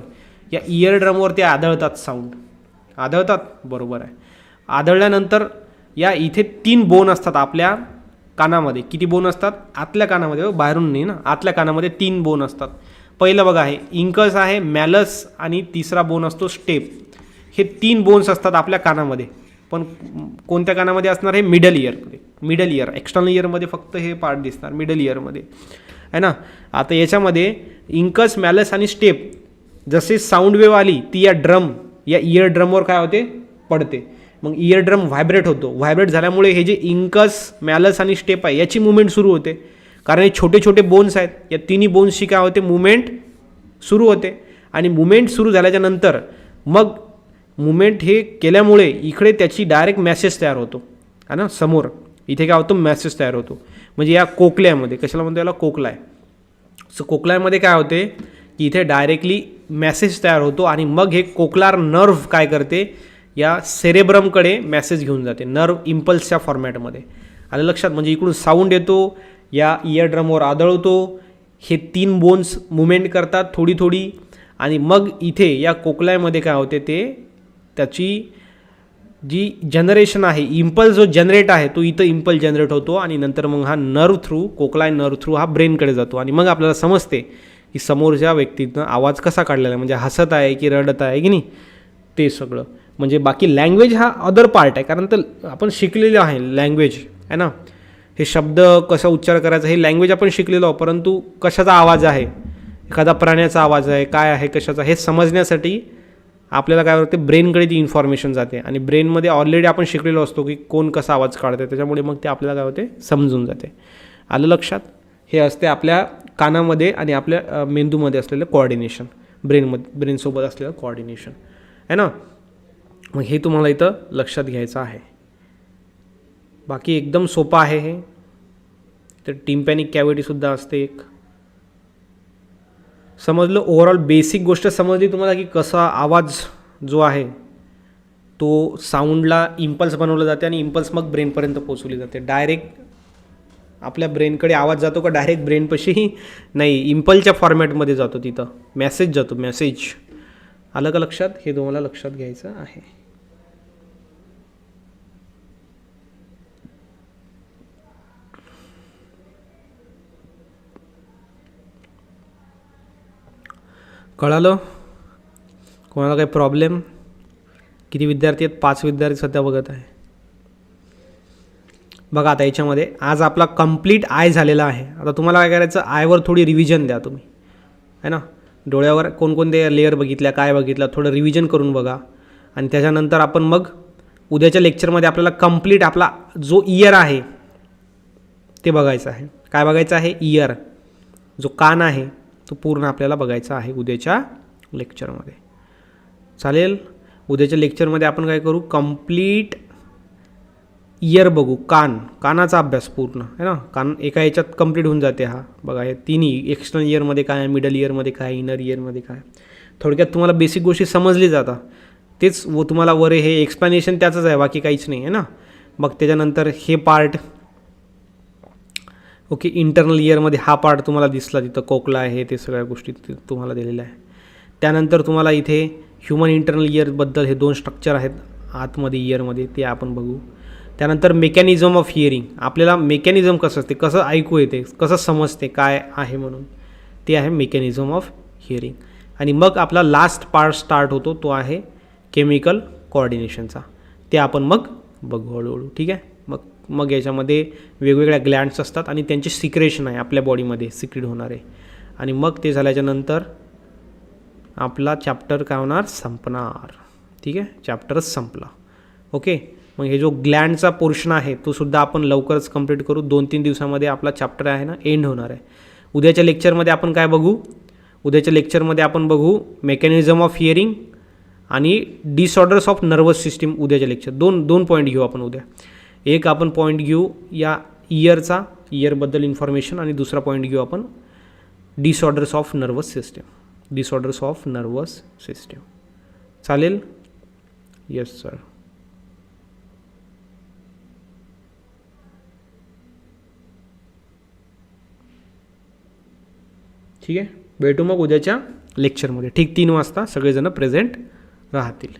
A: या इयर ड्रमवर ते आदळतात, साऊंड आदळतात, बरोबर आहे. आदळल्यानंतर या इथे 3 बोन असतात आपल्या कानामध्ये. किती बोन असतात, आतल्या कानामध्ये, बाहेरून नाही ना, आतल्या कानामध्ये 3 बोन असतात. पहिलं बघा आहे इंकस आहे, मॅलस आणि तिसरा बोन असतो स्टेप. हे 3 बोन्स असतात आपल्या कानामध्ये. पण कोणत्या कानामध्ये असणार, हे मिडल इयरमध्ये. मिडल इयर, एक्सटर्नल इयरमध्ये फक्त हे पार्ट दिसणार, मिडल इयरमध्ये आहे ना. आता याच्यामध्ये इंकस, मॅलस आणि स्टेप, जसे साऊंड वेव्ह आली ती या ड्रम, या इयर ड्रमवर काय होते, पडते. मग इयर ड्रम व्हायब्रेट होतो. व्हायब्रेट झाल्यामुळे हे जे इंकस, मॅलस आणि स्टेप आहे याची मुवमेंट सुरू होते, कारण हे छोटे छोटे बोन्स आहेत. या 3 बोन्सची काय होते, मुवमेंट सुरू होते. आणि मुवमेंट सुरू झाल्याच्या नंतर मग मुवमेंट हे केल्यामुळे इकडे त्याची डायरेक्ट मॅसेज तयार होतो है ना. समोर इथे काय होतं, मॅसेज तयार होतो. म्हणजे या कोकल्यामध्ये, कशाला म्हणतो याला, कोकलाय. सो कोकलायमध्ये काय होते की इथे डायरेक्टली मॅसेज तयार होतो आणि मग हे कोकलार नर्व्ह काय करते, या सेरेब्रमकडे मॅसेज घेऊन जाते, नर्व्ह इम्पल्सच्या फॉर्मॅटमध्ये. आलं लक्षात. म्हणजे इकडून साऊंड येतो, या इयर ड्रमवर आदळतो, हे 3 बोन्स मुवमेंट करतात थोडी थोडी, आणि मग इथे या कोकलायमध्ये काय होते, ते त्याची जी जनरेशन आहे, इम्पल्स जो जनरेट आहे तो इथं इम्पल्स जनरेट होतो, आणि नंतर मग हा नर्व थ्रू, कोकलाय नर्व थ्रू हा ब्रेनकडे जातो, आणि मग आपल्याला समजते की समोरच्या व्यक्तीनं आवाज कसा काढलेला आहे, म्हणजे हसत आहे की रडत आहे की नाही, ते सगळं. म्हणजे बाकी लँग्वेज हा अदर पार्ट आहे, कारण तर आपण शिकलेलं आहे लँग्वेज आहे ना. हे शब्द कसा उच्चार करायचा हे लँग्वेज आपण शिकलेलो आहोत, परंतु कशाचा आवाज आहे, एखादा प्राण्याचा आवाज आहे, काय आहे, कशाचा, हे समजण्यासाठी आपल्याला काय होते, ब्रेनकडे ती इन्फॉर्मेशन जाते, आणि ब्रेनमध्ये ऑलरेडी आपण शिकलेलो असतो की कोण कसा आवाज काढते, त्याच्यामुळे मग ते आपल्याला काय होते, समजून जाते. आलं लक्षात. हे असते आपल्या कानामध्ये आणि आपल्या मेंदूमध्ये असलेलं कोऑर्डिनेशन, ब्रेनसोबत असलेलं कोऑर्डिनेशन आहे ना. मग हे तुम्हाला इथं लक्षात घ्यायचं आहे. बाकी एकदम सोपं आहे हे. तर टिम्पॅनिक कॅव्हिटीसुद्धा असते एक. समजलं, ओव्हरऑल बेसिक गोष्ट समजली तुम्हाला की कसा आवाज जो आहे तो साऊंडला इम्पल्स बनवलं जाते आणि इम्पल्स मग ब्रेनपर्यंत पोचवली जाते. डायरेक्ट आपल्या ब्रेनकडे आवाज जातो का डायरेक्ट ब्रेनपाशी नाही, इम्पल्सच्या फॉर्मॅटमध्ये जातो, तिथं मेसेज जातो, मेसेज. आलं का लक्षात? हे तुम्हाला लक्षात घ्यायचं आहे. कळालं? कोणाला काही प्रॉब्लेम? किती विद्यार्थी आहेत? 5 विद्यार्थी सध्या बघत आहे. बघा आता याच्यामध्ये आज आपला कंप्लीट आय झालेला आहे. आता तुम्हाला काय करायचं, आयवर थोडी रिव्हिजन द्या तुम्ही, है ना. डोळ्यावर कोणकोणते लेअर बघितल्या, काय बघितलं, थोडं रिव्हिजन करून बघा. आणि त्याच्यानंतर आपण मग उद्याच्या लेक्चरमध्ये आपल्याला कंप्लीट आपला जो इयर आहे ते बघायचं आहे. काय बघायचं आहे? इयर, जो कान आहे तो पूर्ण आपल्याला बघायचा आहे उद्याच्या लेक्चरमध्ये. चालेल? उद्याच्या लेक्चरमध्ये आपण काय करू, कंप्लीट इयर बघू, कानाचा अभ्यास पूर्ण, है ना. कान एका याच्यात कंप्लीट होऊन जाते. हा बघा, हे तिन्ही एक्सटर्नल इयरमध्ये काय, मिडल इयरमध्ये काय, इनर इयरमध्ये काय, थोडक्यात तुम्हाला बेसिक गोष्टी समजली जातात. तेच तुम्हाला वर हे एक्सप्लेनेशन त्याचंच आहे, बाकी काहीच नाही आहे ना. मग त्याच्यानंतर हे पार्ट, ओके, इंटरनल इयरमध्ये हा पार्ट तुम्हाला दिसला, तिथं कोकला आहे, ते सगळ्या गोष्टी तुम्हाला दिलेल्या आहे. त्यानंतर तुम्हाला इथे ह्युमन इंटरनल इयरबद्दल हे 2 स्ट्रक्चर आहेत आतमध्ये इयरमध्ये, ते आपण बघू. त्यानंतर मेकॅनिझम ऑफ हिअरिंग, आपल्याला मेकॅनिझम कसं असते, कसं ऐकू येते, कसं समजते काय आहे म्हणून, ते आहे मेकॅनिझम ऑफ हिअरिंग. आणि मग आपला लास्ट पार्ट स्टार्ट होतो, तो आहे केमिकल कोऑर्डिनेशनचा. ते आपण मग बघू हळूहळू, ठीक आहे. मग याच्यामध्ये वेगवेगळ्या ग्लँड्स असतात आणि त्यांचे सिक्रेशन आहे आपल्या बॉडीमध्ये सिक्रेट होणार आहे. आणि मग ते झाल्याच्यानंतर आपला चॅप्टर काय होणार, संपणार. ठीक आहे, चॅप्टरच संपला. ओके, मग हे जो ग्लँडचा पोर्शन आहे तो सुद्धा आपण लवकरच कंप्लीट करू. 2-3 दिवसामध्ये आपला चॅप्टर आहे ना एंड होणार आहे. उद्याच्या लेक्चरमध्ये आपण काय बघू, उद्याच्या लेक्चरमध्ये आपण बघू मेकॅनिझम ऑफ हिअरिंग आणि डिसऑर्डर्स ऑफ नर्वस सिस्टीम. उद्याच्या लेक्चर दोन पॉईंट घेऊ आपण उद्या. एक आपण पॉईंट घेऊ या इयरचा, इयरबद्दल इन्फॉर्मेशन, आणि दुसरा पॉईंट घेऊ आपण disorders of nervous system, disorders of nervous system. चालेल? Yes sir. ठीक आहे, भेटू मग उद्याच्या लेक्चरमध्ये. ठीक 3 वाजता सगळेजण प्रेझेंट राहतील.